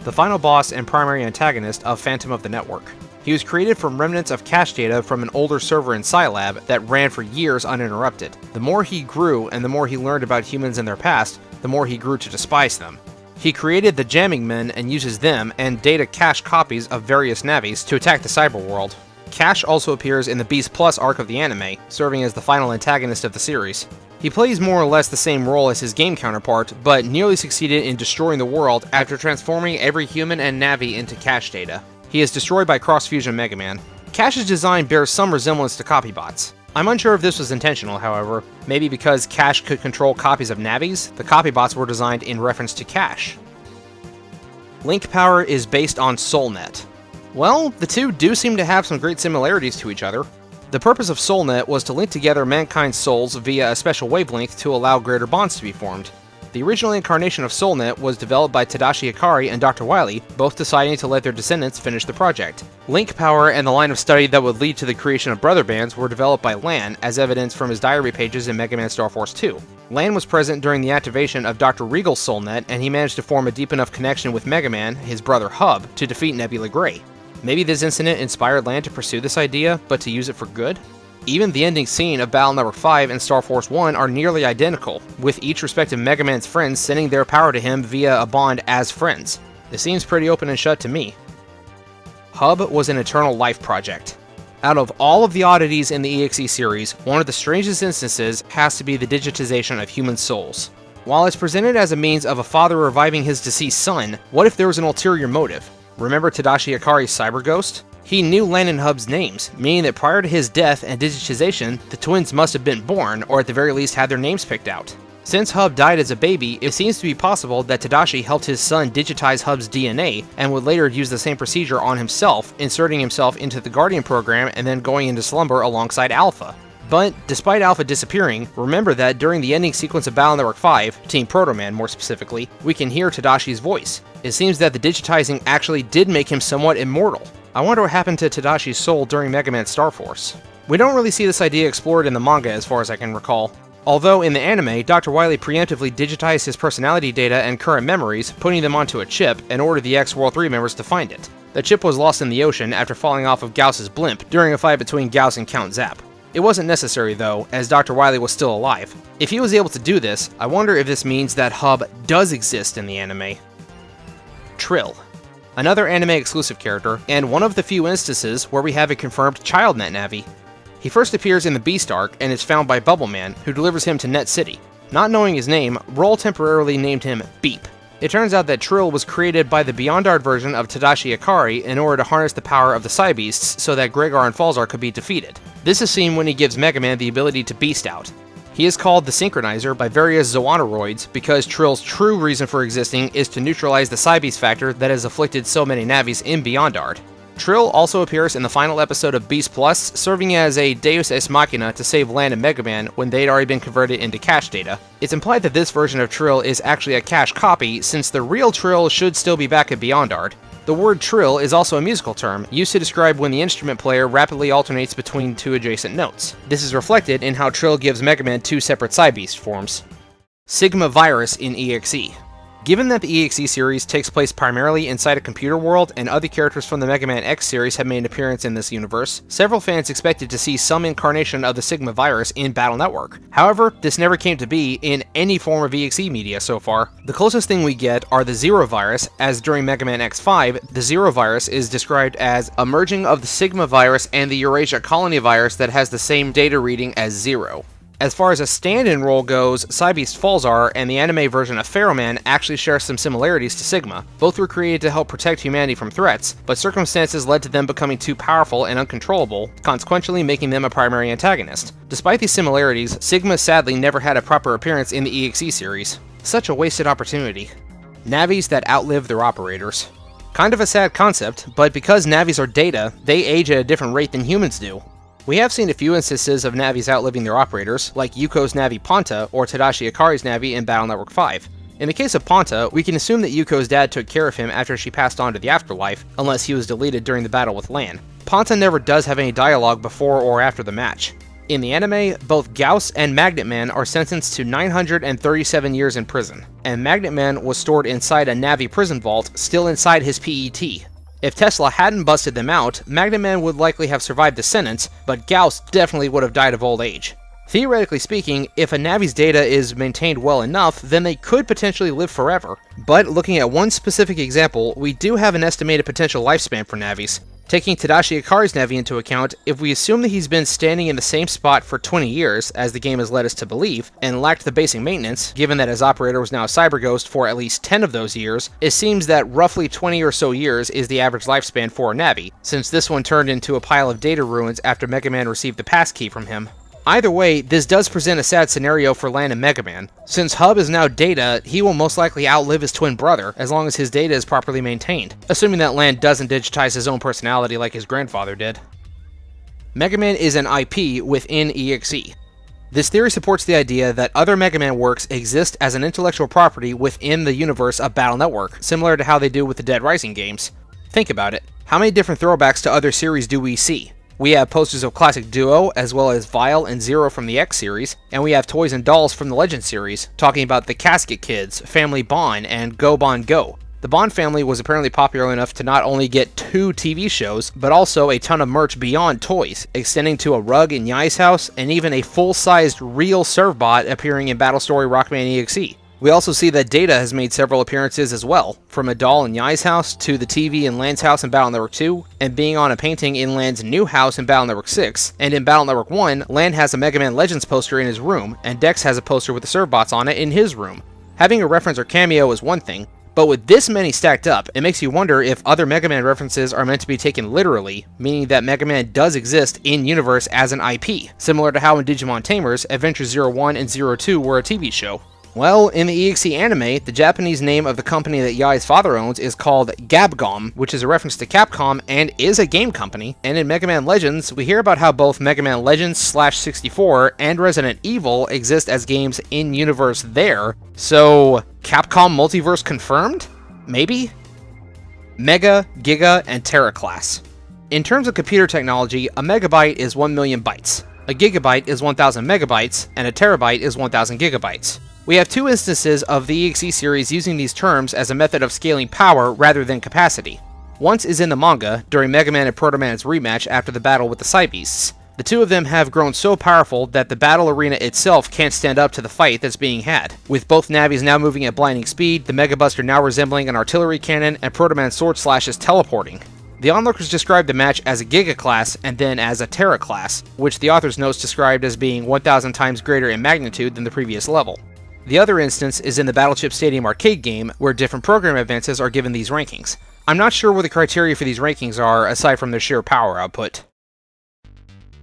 the final boss and primary antagonist of Phantom of the Network. He was created from remnants of cache data from an older server in Scilab that ran for years uninterrupted. The more he grew and the more he learned about humans and their past, the more he grew to despise them. He created the Jamming Men and uses them and data cache copies of various navies to attack the cyber world. Cash also appears in the Beast Plus arc of the anime, serving as the final antagonist of the series. He plays more or less the same role as his game counterpart, but nearly succeeded in destroying the world after transforming every human and navi into cache data. He is destroyed by Cross-Fusion Mega Man. Cash's design bears some resemblance to copybots. I'm unsure if this was intentional, however. Maybe because Cash could control copies of navis, the copybots were designed in reference to Cash. Link power is based on SoulNet. Well, the two do seem to have some great similarities to each other. The purpose of SoulNet was to link together mankind's souls via a special wavelength to allow greater bonds to be formed. The original incarnation of SoulNet was developed by Tadashi Ikari and Dr. Wily, both deciding to let their descendants finish the project. Link power and the line of study that would lead to the creation of brother bands were developed by Lan, as evidenced from his diary pages in Mega Man Star Force 2. Lan was present during the activation of Dr. Regal's SoulNet, and he managed to form a deep enough connection with Mega Man, his brother Hub, to defeat Nebula Grey. Maybe this incident inspired Lan to pursue this idea, but to use it for good? Even the ending scene of Battle Network 5 and Star Force 1 are nearly identical, with each respective Mega Man's friends sending their power to him via a bond as friends. This seems pretty open and shut to me. Hub was an Eternal Life project. Out of all of the oddities in the EXE series, one of the strangest instances has to be the digitization of human souls. While it's presented as a means of a father reviving his deceased son, what if there was an ulterior motive? Remember Tadashi Ikari's Cyber Ghost? He knew Lan and Hub's names, meaning that prior to his death and digitization, the twins must have been born, or at the very least had their names picked out. Since Hub died as a baby, it seems to be possible that Tadashi helped his son digitize Hub's DNA, and would later use the same procedure on himself, inserting himself into the Guardian program and then going into slumber alongside Alpha. But, despite Alpha disappearing, remember that during the ending sequence of Battle Network 5, Team Proto Man more specifically, we can hear Tadashi's voice. It seems that the digitizing actually did make him somewhat immortal. I wonder what happened to Tadashi's soul during Mega Man Star Force. We don't really see this idea explored in the manga as far as I can recall. Although in the anime, Dr. Wily preemptively digitized his personality data and current memories, putting them onto a chip, and ordered the EXE World 3 members to find it. The chip was lost in the ocean after falling off of Gauss's blimp during a fight between Gauss and Count Zap. It wasn't necessary though, as Dr. Wily was still alive. If he was able to do this, I wonder if this means that Hub does exist in the anime. Trill. Another anime-exclusive character, and one of the few instances where we have a confirmed ChildNet Navi. He first appears in the Beast arc and is found by Bubble Man, who delivers him to Net City. Not knowing his name, Roll temporarily named him Beep. It turns out that Trill was created by the Beyondard version of Tadashi Ikari in order to harness the power of the Psybeasts so that Gregar and Falzar could be defeated. This is seen when he gives Mega Man the ability to Beast Out. He is called the Synchronizer by various Zoanoroids because Trill's true reason for existing is to neutralize the Psybeast factor that has afflicted so many Navis in Beyondard. Trill also appears in the final episode of Beast Plus, serving as a Deus Ex Machina to save Lan and Mega Man when they'd already been converted into cache data. It's implied that this version of Trill is actually a cache copy, since the real Trill should still be back at Beyondard. The word trill is also a musical term, used to describe when the instrument player rapidly alternates between two adjacent notes. This is reflected in how Trill gives Mega Man two separate Psybeast forms. Sigma Virus in EXE. Given that the EXE series takes place primarily inside a computer world and other characters from the Mega Man X series have made an appearance in this universe, several fans expected to see some incarnation of the Sigma virus in Battle Network. However, this never came to be in any form of EXE media so far. The closest thing we get are the Zero virus, as during Mega Man X5, the Zero virus is described as a merging of the Sigma virus and the Eurasia Colony virus that has the same data reading as Zero. As far as a stand-in role goes, Psybeast Falzar and the anime version of Pharaoh Man actually share some similarities to Sigma. Both were created to help protect humanity from threats, but circumstances led to them becoming too powerful and uncontrollable, consequently making them a primary antagonist. Despite these similarities, Sigma sadly never had a proper appearance in the EXE series. Such a wasted opportunity. Navis that outlive their operators. Kind of a sad concept, but because Navis are data, they age at a different rate than humans do. We have seen a few instances of Navis outliving their operators, like Yuko's Navi Ponta or Tadashi Akari's Navi in Battle Network 5. In the case of Ponta, we can assume that Yuko's dad took care of him after she passed on to the afterlife, unless he was deleted during the battle with Lan. Ponta never does have any dialogue before or after the match. In the anime, both Gauss and Magnet Man are sentenced to 937 years in prison, and Magnet Man was stored inside a Navi prison vault, still inside his PET. If Tesla hadn't busted them out, Magnet Man would likely have survived the sentence, but Gauss definitely would have died of old age. Theoretically speaking, if a Navi's data is maintained well enough, then they could potentially live forever. But looking at one specific example, we do have an estimated potential lifespan for Navis. Taking Tadashi Akari's Navi into account, if we assume that he's been standing in the same spot for 20 years, as the game has led us to believe, and lacked the basic maintenance, given that his operator was now a cyber ghost for at least 10 of those years, it seems that roughly 20 or so years is the average lifespan for a Navi, since this one turned into a pile of data ruins after Mega Man received the passkey from him. Either way, this does present a sad scenario for Lan and Mega Man. Since Hub is now data, he will most likely outlive his twin brother, as long as his data is properly maintained, assuming that Lan doesn't digitize his own personality like his grandfather did. Mega Man is an IP within EXE. This theory supports the idea that other Mega Man works exist as an intellectual property within the universe of Battle Network, similar to how they do with the Dead Rising games. Think about it. How many different throwbacks to other series do we see? We have posters of Classic Duo, as well as Vile and Zero from the EXE series, and we have toys and dolls from the Legend series, talking about the Casket Kids, Family Bond, and Go Bond Go. The Bond family was apparently popular enough to not only get 2 TV shows, but also a ton of merch beyond toys, extending to a rug in Yai's house, and even a full-sized real Servbot appearing in Battle Story Rockman EXE. We also see that Data has made several appearances as well, from a doll in Yai's house, to the TV in Lan's house in Battle Network 2, and being on a painting in Lan's new house in Battle Network 6, and in Battle Network 1, Lan has a Mega Man Legends poster in his room, and Dex has a poster with the Servbots on it in his room. Having a reference or cameo is one thing, but with this many stacked up, it makes you wonder if other Mega Man references are meant to be taken literally, meaning that Mega Man does exist in-universe as an IP, similar to how in Digimon Tamers, Adventure 01 and 02 were a TV show. Well, in the EXE anime, the Japanese name of the company that Yai's father owns is called Gabgom, which is a reference to Capcom and is a game company. And in Mega Man Legends, we hear about how both Mega Man Legends /64 and Resident Evil exist as games in-universe there. So, Capcom Multiverse confirmed? Maybe? Mega, Giga, and Tera class. In terms of computer technology, a megabyte is 1 million bytes. A gigabyte is 1000 megabytes, and a terabyte is 1000 gigabytes. We have 2 instances of the EXE series using these terms as a method of scaling power rather than capacity. Once is in the manga, during Mega Man and Proto Man's rematch after the battle with the Psybeasts. The two of them have grown so powerful that the battle arena itself can't stand up to the fight that's being had, with both Navis now moving at blinding speed, the Mega Buster now resembling an artillery cannon, and Proto Man's sword slashes teleporting. The onlookers described the match as a Giga class and then as a Tera class, which the author's notes described as being 1,000 times greater in magnitude than the previous level. The other instance is in the Battleship Stadium arcade game, where different program advances are given these rankings. I'm not sure what the criteria for these rankings are, aside from their sheer power output.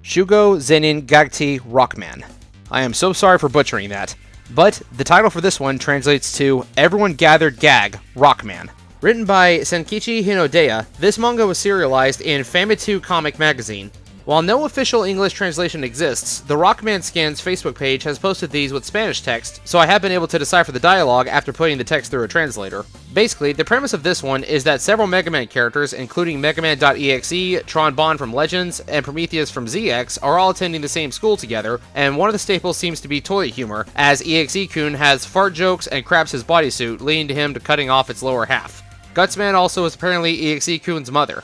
Shugo Zenin Gagti Rockman. I am so sorry for butchering that, but the title for this one translates to Everyone Gathered Gag, Rockman. Written by Senkichi Hinodeya, this manga was serialized in Famitsu Comic Magazine. While no official English translation exists, the Rockman Scans Facebook page has posted these with Spanish text, so I have been able to decipher the dialogue after putting the text through a translator. Basically, the premise of this one is that several Mega Man characters, including Mega Man.exe, Tron Bonne from Legends, and Prometheus from ZX, are all attending the same school together, and one of the staples seems to be toilet humor, as EXE-kun has fart jokes and craps his bodysuit, leading to him to cutting off its lower half. Gutsman also is apparently EXE-kun's mother.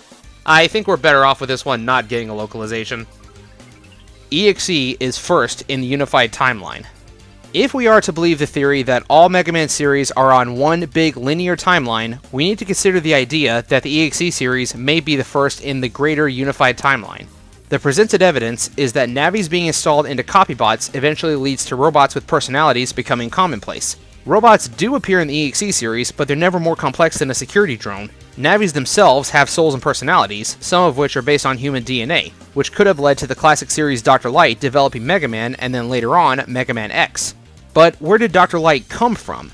I think we're better off with this one not getting a localization. EXE is first in the unified timeline. If we are to believe the theory that all Mega Man series are on one big linear timeline, we need to consider the idea that the EXE series may be the first in the greater unified timeline. The presented evidence is that Navis being installed into copybots eventually leads to robots with personalities becoming commonplace. Robots do appear in the EXE series, but they're never more complex than a security drone. Navis themselves have souls and personalities, some of which are based on human DNA, which could have led to the classic series Dr. Light developing Mega Man and then later on Mega Man X. But where did Dr. Light come from?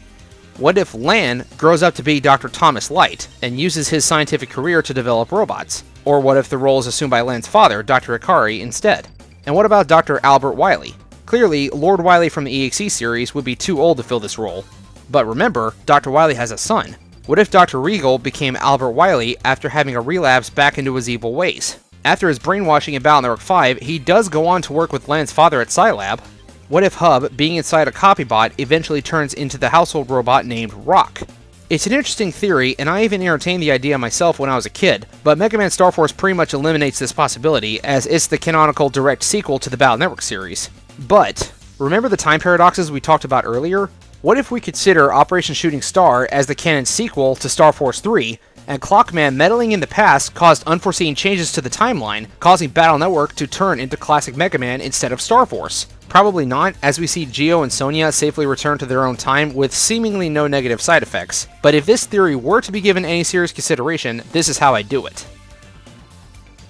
What if Lan grows up to be Dr. Thomas Light and uses his scientific career to develop robots? Or what if the role is assumed by Lan's father, Dr. Ikari, instead? And what about Dr. Albert Wily? Clearly, Lord Wily from the EXE series would be too old to fill this role. But remember, Dr. Wily has a son. What if Dr. Regal became Albert Wily after having a relapse back into his evil ways? After his brainwashing in Battle Network 5, he does go on to work with Lan's father at Scilab. What if Hub, being inside a copybot, eventually turns into the household robot named Rock? It's an interesting theory, and I even entertained the idea myself when I was a kid, but Mega Man Star Force pretty much eliminates this possibility, as it's the canonical direct sequel to the Battle Network series. But, remember the time paradoxes we talked about earlier? What if we consider Operation Shooting Star as the canon sequel to Star Force 3, and Clockman meddling in the past caused unforeseen changes to the timeline, causing Battle Network to turn into classic Mega Man instead of Star Force? Probably not, as we see Geo and Sonya safely return to their own time with seemingly no negative side effects. But if this theory were to be given any serious consideration, this is how I do it.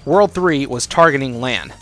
World 3 was targeting Lan.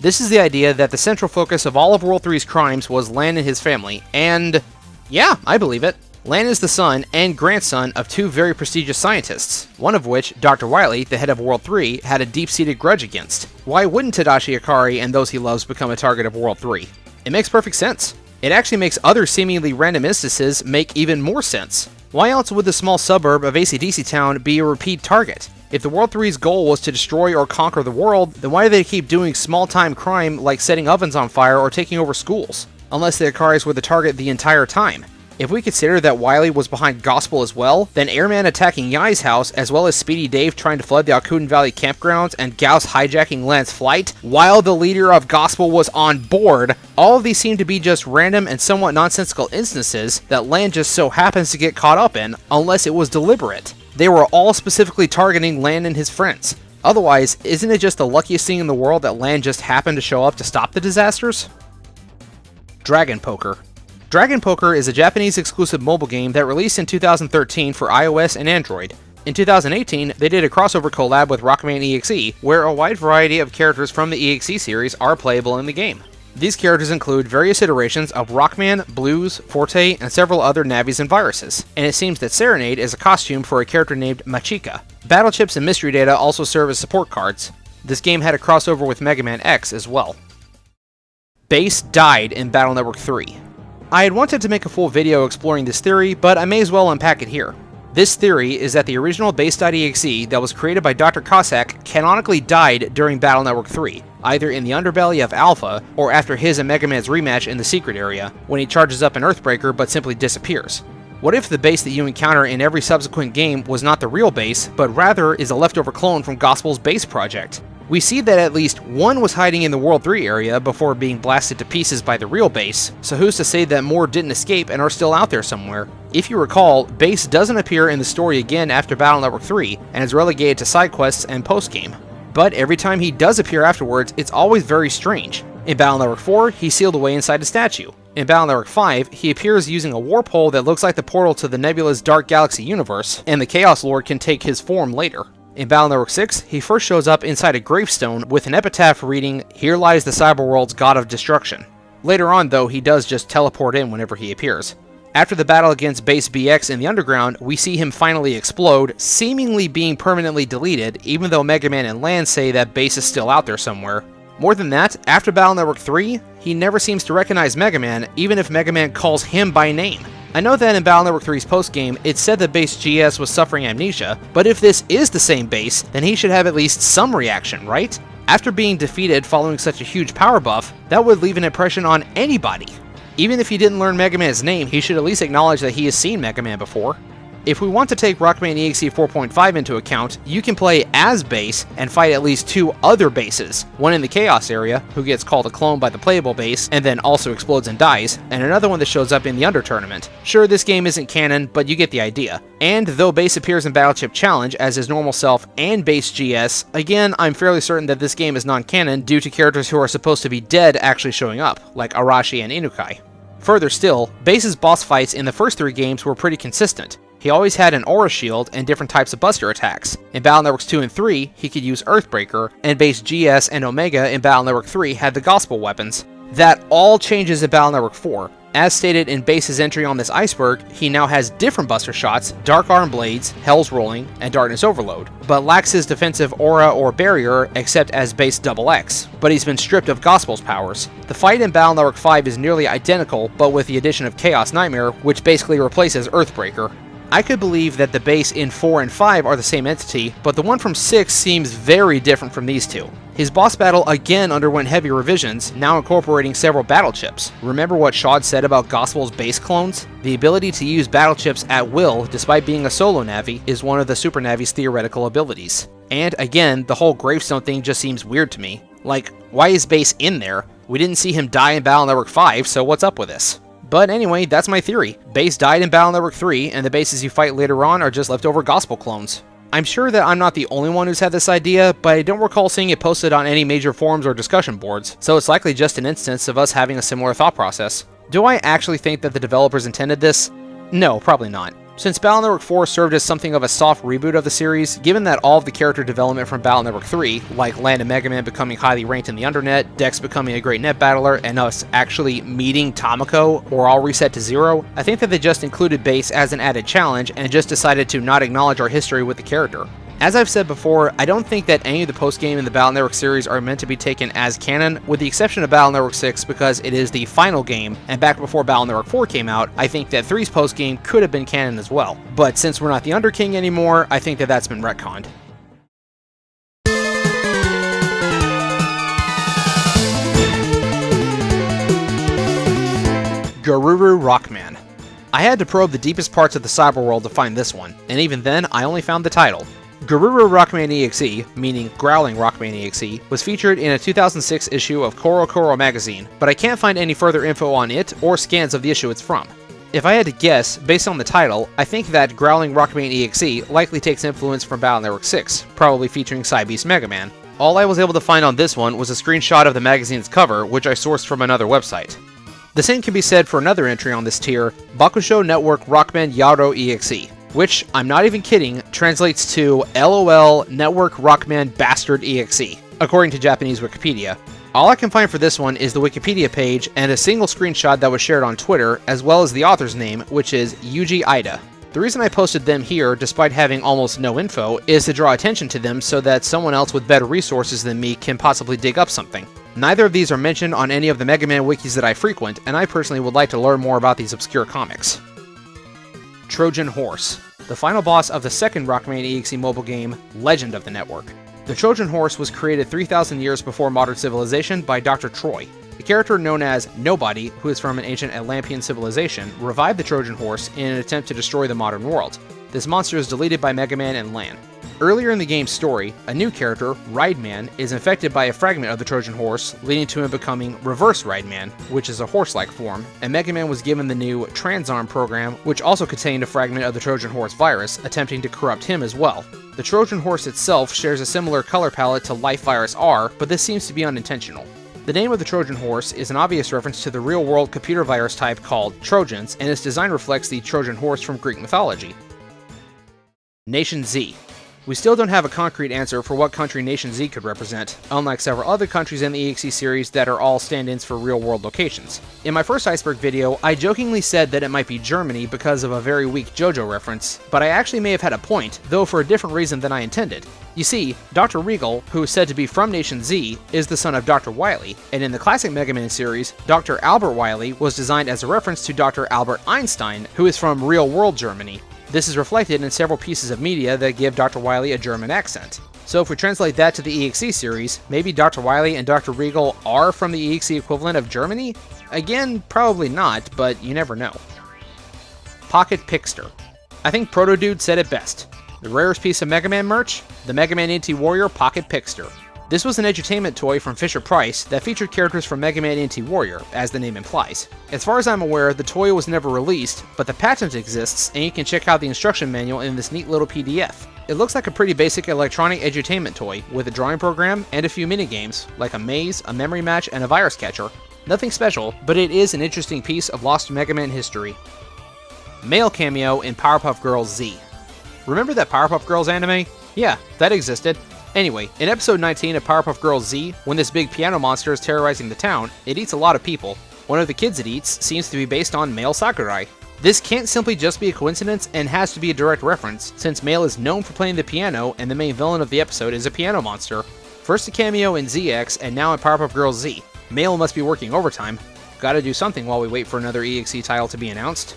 This is the idea that the central focus of all of World 3's crimes was Lan and his family, and yeah, I believe it. Lan is the son and grandson of two very prestigious scientists, one of which, Dr. Wily, the head of World 3, had a deep-seated grudge against. Why wouldn't Tadashi Ikari and those he loves become a target of World 3? It makes perfect sense. It actually makes other seemingly random instances make even more sense. Why else would the small suburb of AC/DC Town be a repeat target? If the World 3's goal was to destroy or conquer the world, then why do they keep doing small-time crime like setting ovens on fire or taking over schools? Unless the Ikaris were the target the entire time. If we consider that Wily was behind Gospel as well, then Airman attacking Yai's house, as well as Speedy Dave trying to flood the Alcuden Valley campgrounds and Gauss hijacking Lan's flight, while the leader of Gospel was on board, all of these seem to be just random and somewhat nonsensical instances that Lan just so happens to get caught up in, unless it was deliberate. They were all specifically targeting Lan and his friends. Otherwise, isn't it just the luckiest thing in the world that Lan just happened to show up to stop the disasters? Dragon Poker. Dragon Poker is a Japanese exclusive mobile game that released in 2013 for iOS and Android. In 2018, they did a crossover collab with Rockman EXE, where a wide variety of characters from the EXE series are playable in the game. These characters include various iterations of Rockman, Blues, Forte, and several other Navis and viruses, and it seems that Serenade is a costume for a character named Machika. Battle chips and mystery data also serve as support cards. This game had a crossover with Mega Man X as well. Base died in Battle Network 3. I had wanted to make a full video exploring this theory, but I may as well unpack it here. This theory is that the original base.exe that was created by Dr. Cossack canonically died during Battle Network 3, either in the underbelly of Alpha, or after his and Mega Man's rematch in the secret area, when he charges up an Earthbreaker but simply disappears. What if the base that you encounter in every subsequent game was not the real base, but rather is a leftover clone from Gospel's base project? We see that at least one was hiding in the World 3 area before being blasted to pieces by the real base, so who's to say that more didn't escape and are still out there somewhere? If you recall, Base doesn't appear in the story again after Battle Network 3, and is relegated to side quests and post-game. But every time he does appear afterwards, it's always very strange. In Battle Network 4, he's sealed away inside a statue. In Battle Network 5, he appears using a warp hole that looks like the portal to the Nebula's Dark Galaxy universe, and the Chaos Lord can take his form later. In Battle Network 6, he first shows up inside a gravestone with an epitaph reading, "Here lies the cyberworld's god of destruction." Later on, though, he does just teleport in whenever he appears. After the battle against Base BX in the underground, we see him finally explode, seemingly being permanently deleted, even though Mega Man and Lan say that Base is still out there somewhere. More than that, after Battle Network 3, he never seems to recognize Mega Man, even if Mega Man calls him by name. I know that in Battle Network 3's postgame, it said that Base GS was suffering amnesia, but if this is the same base, then he should have at least some reaction, right? After being defeated following such a huge power buff, that would leave an impression on anybody. Even if he didn't learn Mega Man's name, he should at least acknowledge that he has seen Mega Man before. If we want to take Rockman EXE 4.5 into account, you can play as Base and fight at least two other bases, one in the Chaos area, who gets called a clone by the playable base, and then also explodes and dies, and another one that shows up in the Under Tournament. Sure, this game isn't canon, but you get the idea. And though Base appears in Battleship Challenge as his normal self and Base GS, again, I'm fairly certain that this game is non-canon due to characters who are supposed to be dead actually showing up, like Arashi and Inukai. Further still, Base's boss fights in the first three games were pretty consistent. He always had an aura shield and different types of buster attacks. In Battle Networks 2 and 3, he could use Earthbreaker, and Base GS and Omega in Battle Network 3 had the Gospel weapons. That all changes in Battle Network 4, As stated in Base's entry on this Iceberg, he now has different buster shots, Dark Arm Blades, Hell's Rolling, and Darkness Overload, but lacks his defensive aura or barrier except as Base XX, but he's been stripped of Gospel's powers. The fight in Battle Network 5 is nearly identical, but with the addition of Chaos Nightmare, which basically replaces Earthbreaker. I could believe that the base in 4 and 5 are the same entity, but the one from 6 seems very different from these two. His boss battle again underwent heavy revisions, now incorporating several battle chips. Remember what Shad said about Gospel's base clones? The ability to use battle chips at will, despite being a solo Navi, is one of the Super Navi's theoretical abilities. And again, the whole gravestone thing just seems weird to me. Like, why is Base in there? We didn't see him die in Battle Network 5, so what's up with this? But anyway, that's my theory. Base died in Battle Network 3, and the bases you fight later on are just leftover Gospel clones. I'm sure that I'm not the only one who's had this idea, but I don't recall seeing it posted on any major forums or discussion boards, so it's likely just an instance of us having a similar thought process. Do I actually think that the developers intended this? No, probably not. Since Battle Network 4 served as something of a soft reboot of the series, given that all of the character development from Battle Network 3, like Land and Mega Man becoming highly ranked in the Undernet, Dex becoming a great net battler, and us actually meeting Tamako, or all reset to 0, I think that they just included Base as an added challenge and just decided to not acknowledge our history with the character. As I've said before, I don't think that any of the post-game in the Battle Network series are meant to be taken as canon, with the exception of Battle Network 6 because it is the final game, and back before Battle Network 4 came out, I think that 3's post-game could have been canon as well. But since we're not the Underking anymore, I think that that's been retconned. Garuru Rockman. I had to probe the deepest parts of the cyberworld to find this one, and even then, I only found the title. Garuru Rockman EXE, meaning Growling Rockman EXE, was featured in a 2006 issue of Koro Koro magazine, but I can't find any further info on it or scans of the issue it's from. If I had to guess, based on the title, I think that Growling Rockman EXE likely takes influence from Battle Network 6, probably featuring Cybeast Mega Man. All I was able to find on this one was a screenshot of the magazine's cover, which I sourced from another website. The same can be said for another entry on this tier, Bakusho Network Rockman Yaro EXE, which, I'm not even kidding, translates to LOL Network Rockman Bastard EXE, according to Japanese Wikipedia. All I can find for this one is the Wikipedia page and a single screenshot that was shared on Twitter, as well as the author's name, which is Yuji Ida. The reason I posted them here, despite having almost no info, is to draw attention to them so that someone else with better resources than me can possibly dig up something. Neither of these are mentioned on any of the Mega Man wikis that I frequent, and I personally would like to learn more about these obscure comics. Trojan Horse, the final boss of the second Rockman EXE mobile game, Legend of the Network. The Trojan Horse was created 3,000 years before modern civilization by Dr. Troy. The character known as Nobody, who is from an ancient Atlantean civilization, revived the Trojan Horse in an attempt to destroy the modern world. This monster is deleted by Mega Man and Lan. Earlier in the game's story, a new character, Rideman, is infected by a fragment of the Trojan Horse, leading to him becoming Reverse Rideman, which is a horse-like form, and Mega Man was given the new Transarm program, which also contained a fragment of the Trojan Horse virus, attempting to corrupt him as well. The Trojan Horse itself shares a similar color palette to Life Virus R, but this seems to be unintentional. The name of the Trojan Horse is an obvious reference to the real-world computer virus type called Trojans, and its design reflects the Trojan Horse from Greek mythology. Nation Z. We still don't have a concrete answer for what country Nation Z could represent, unlike several other countries in the EXE series that are all stand-ins for real-world locations. In my first Iceberg video, I jokingly said that it might be Germany because of a very weak JoJo reference, but I actually may have had a point, though for a different reason than I intended. You see, Dr. Regal, who is said to be from Nation Z, is the son of Dr. Wily, and in the classic Mega Man series, Dr. Albert Wily was designed as a reference to Dr. Albert Einstein, who is from real-world Germany. This is reflected in several pieces of media that give Dr. Wily a German accent. So if we translate that to the EXE series, maybe Dr. Wily and Dr. Regal are from the EXE equivalent of Germany? Again, probably not, but you never know. Pocket Pixter. I think Proto Dude said it best. The rarest piece of Mega Man merch? The Mega Man NT Warrior Pocket Pixter. This was an edutainment toy from Fisher-Price that featured characters from Mega Man NT Warrior, as the name implies. As far as I'm aware, the toy was never released, but the patent exists, and you can check out the instruction manual in this neat little PDF. It looks like a pretty basic electronic edutainment toy, with a drawing program and a few minigames, like a maze, a memory match, and a virus catcher. Nothing special, but it is an interesting piece of lost Mega Man history. Male cameo in Powerpuff Girls Z. Remember that Powerpuff Girls anime? Yeah, that existed. Anyway, in episode 19 of Powerpuff Girls Z, when this big piano monster is terrorizing the town, it eats a lot of people. One of the kids it eats seems to be based on male Sakurai. This can't simply just be a coincidence and has to be a direct reference, since Male is known for playing the piano and the main villain of the episode is a piano monster. First a cameo in ZX and now in Powerpuff Girls Z. Male must be working overtime. Gotta do something while we wait for another EXE title to be announced.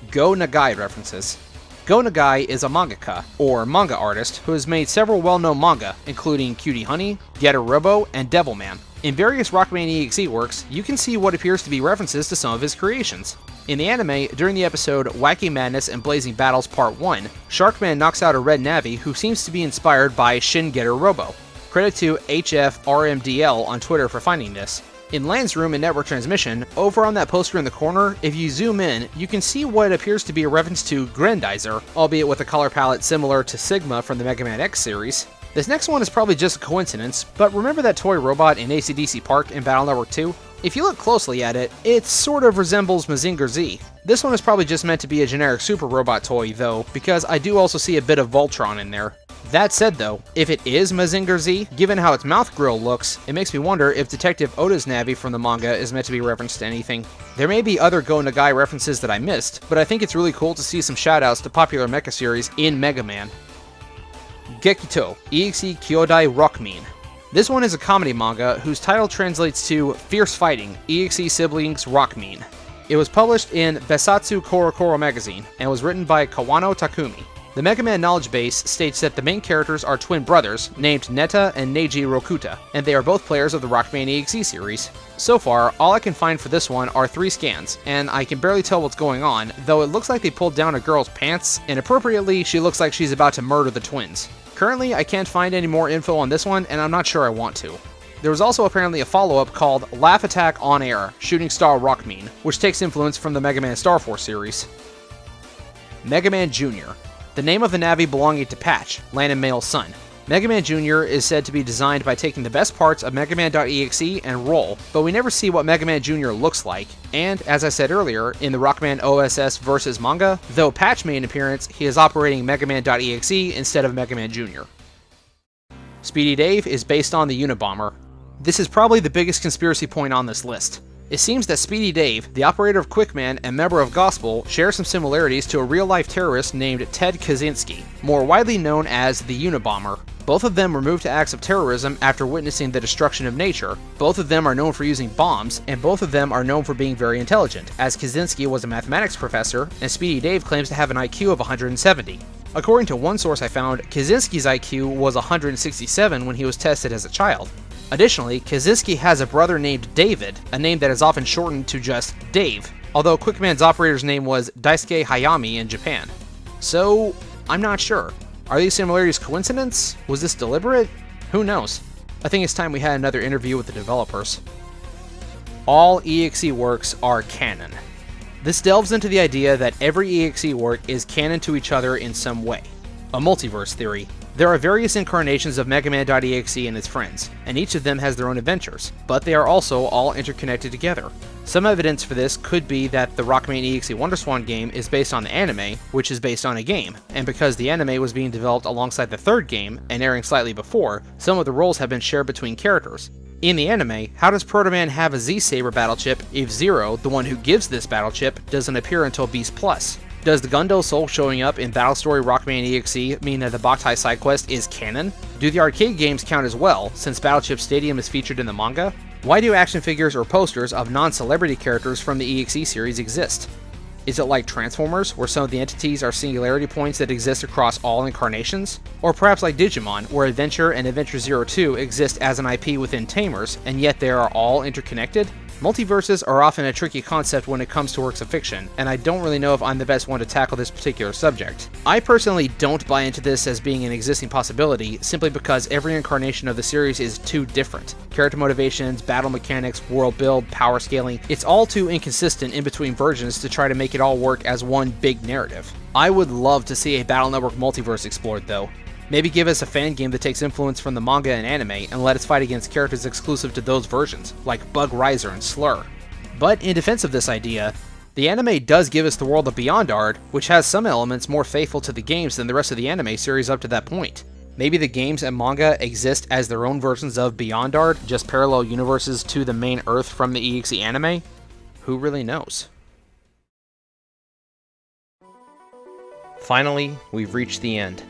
Go Nagai references. Go Nagai is a mangaka, or manga artist, who has made several well-known manga, including Cutie Honey, Getter Robo, and Devilman. In various Rockman EXE works, you can see what appears to be references to some of his creations. In the anime, during the episode Wacky Madness and Blazing Battles Part 1, Sharkman knocks out a red Navi who seems to be inspired by Shin Getter Robo. Credit to HFRMDL on Twitter for finding this. In Land's Room and Network Transmission, over on that poster in the corner, if you zoom in, you can see what appears to be a reference to Grandizer, albeit with a color palette similar to Sigma from the Mega Man X series. This next one is probably just a coincidence, but remember that toy robot in AC/DC Park in Battle Network 2? If you look closely at it, it sort of resembles Mazinger Z. This one is probably just meant to be a generic super robot toy though, because I do also see a bit of Voltron in there. That said though, if it is Mazinger Z, given how its mouth grill looks, it makes me wonder if Detective Oda's Navi from the manga is meant to be referenced to anything. There may be other Go Nagai references that I missed, but I think it's really cool to see some shoutouts to popular mecha series in Mega Man. Gekito, EXE Kyodai Rockman. This one is a comedy manga whose title translates to Fierce Fighting, EXE Siblings Rockman. It was published in Besatsu Korokoro magazine and was written by Kawano Takumi. The Mega Man knowledge base states that the main characters are twin brothers named Neta and Neji Rokuta, and they are both players of the Rockman EXE series. So far, all I can find for this one are 3 scans, and I can barely tell what's going on, though it looks like they pulled down a girl's pants, and appropriately, she looks like she's about to murder the twins. Currently, I can't find any more info on this one, and I'm not sure I want to. There was also apparently a follow-up called Laugh Attack on Air, Shooting Star Rockman, which takes influence from the Mega Man Star Force series. Mega Man Jr. The name of the Navi belonging to Patch, Lan and Male's son. Mega Man Jr. is said to be designed by taking the best parts of Mega Man.exe and Roll, but we never see what Mega Man Jr. looks like, and, as I said earlier, in the Rockman OSS vs. manga, though Patch made an appearance, he is operating Mega Man.exe instead of Mega Man Jr. Speedy Dave is based on the Unabomber. This is probably the biggest conspiracy point on this list. It seems that Speedy Dave, the operator of Quickman and member of Gospel, shares some similarities to a real-life terrorist named Ted Kaczynski, more widely known as the Unabomber. Both of them were moved to acts of terrorism after witnessing the destruction of nature. Both of them are known for using bombs, and both of them are known for being very intelligent, as Kaczynski was a mathematics professor, and Speedy Dave claims to have an IQ of 170. According to one source I found, Kaczynski's IQ was 167 when he was tested as a child. Additionally, Kaczynski has a brother named David, a name that is often shortened to just Dave, although Quickman's operator's name was Daisuke Hayami in Japan. So, I'm not sure. Are these similarities coincidence? Was this deliberate? Who knows? I think it's time we had another interview with the developers. All EXE works are canon. This delves into the idea that every EXE work is canon to each other in some way. A multiverse theory. There are various incarnations of Mega Man.exe and its friends, and each of them has their own adventures, but they are also all interconnected together. Some evidence for this could be that the Rockman EXE WonderSwan game is based on the anime, which is based on a game, and because the anime was being developed alongside the third game, and airing slightly before, some of the roles have been shared between characters. In the anime, how does Proto Man have a Z-Saber battle chip if Zero, the one who gives this battle chip, doesn't appear until Beast Plus? Does the Gundo Soul showing up in Battle Story Rockman EXE mean that the Boktai side quest is canon? Do the arcade games count as well, since Battleship Stadium is featured in the manga? Why do action figures or posters of non-celebrity characters from the EXE series exist? Is it like Transformers, where some of the entities are singularity points that exist across all incarnations? Or perhaps like Digimon, where Adventure and Adventure Zero 2 exist as an IP within Tamers, and yet they are all interconnected? Multiverses are often a tricky concept when it comes to works of fiction, and I don't really know if I'm the best one to tackle this particular subject. I personally don't buy into this as being an existing possibility, simply because every incarnation of the series is too different. Character motivations, battle mechanics, world build, power scaling, it's all too inconsistent in between versions to try to make it all work as one big narrative. I would love to see a Battle Network multiverse explored though. Maybe give us a fan game that takes influence from the manga and anime and let us fight against characters exclusive to those versions, like Bug Riser and Slur. But in defense of this idea, the anime does give us the world of Beyond Art, which has some elements more faithful to the games than the rest of the anime series up to that point. Maybe the games and manga exist as their own versions of Beyond Art, just parallel universes to the main Earth from the EXE anime? Who really knows? Finally, we've reached the end.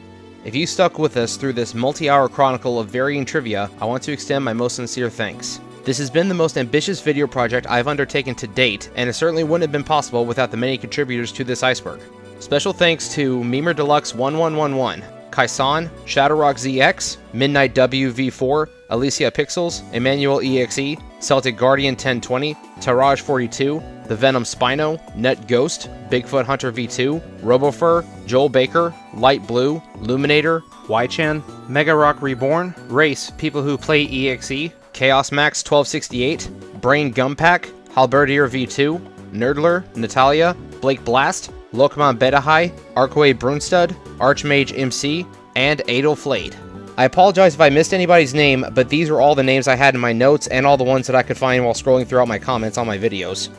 If you stuck with us through this multi-hour chronicle of varying trivia, I want to extend my most sincere thanks. This has been the most ambitious video project I've undertaken to date, and it certainly wouldn't have been possible without the many contributors to this iceberg. Special thanks to Memer Deluxe 1111, Kaisan, ShadowRockZX, Midnight WV4, Alicia Pixels, Emmanuel EXE, Celtic Guardian 1020, Taraj 42, The Venom Spino, Net Ghost, Bigfoot Hunter V2, Robofur, Joel Baker, Light Blue, Luminator, Wai-Chan, Mega Rock Reborn, Race, People Who Play EXE, Chaos Max 1268, Brain Gumpack, Halberdier V2, Nerdler, Natalia, Blake Blast, Lokman Beta High, Arkway Brunstud, Archmage MC, and Adel Flade. I apologize if I missed anybody's name, but these are all the names I had in my notes and all the ones that I could find while scrolling throughout my comments on my videos.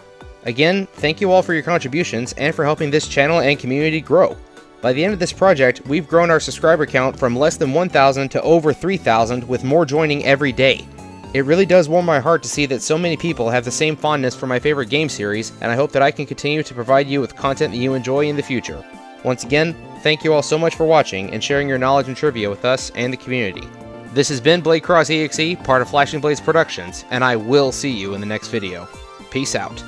Again, thank you all for your contributions and for helping this channel and community grow. By the end of this project, we've grown our subscriber count from less than 1,000 to over 3,000, with more joining every day. It really does warm my heart to see that so many people have the same fondness for my favorite game series, and I hope that I can continue to provide you with content that you enjoy in the future. Once again, thank you all so much for watching and sharing your knowledge and trivia with us and the community. This has been Blade Cross EXE, part of Flashing Blades Productions, and I will see you in the next video. Peace out.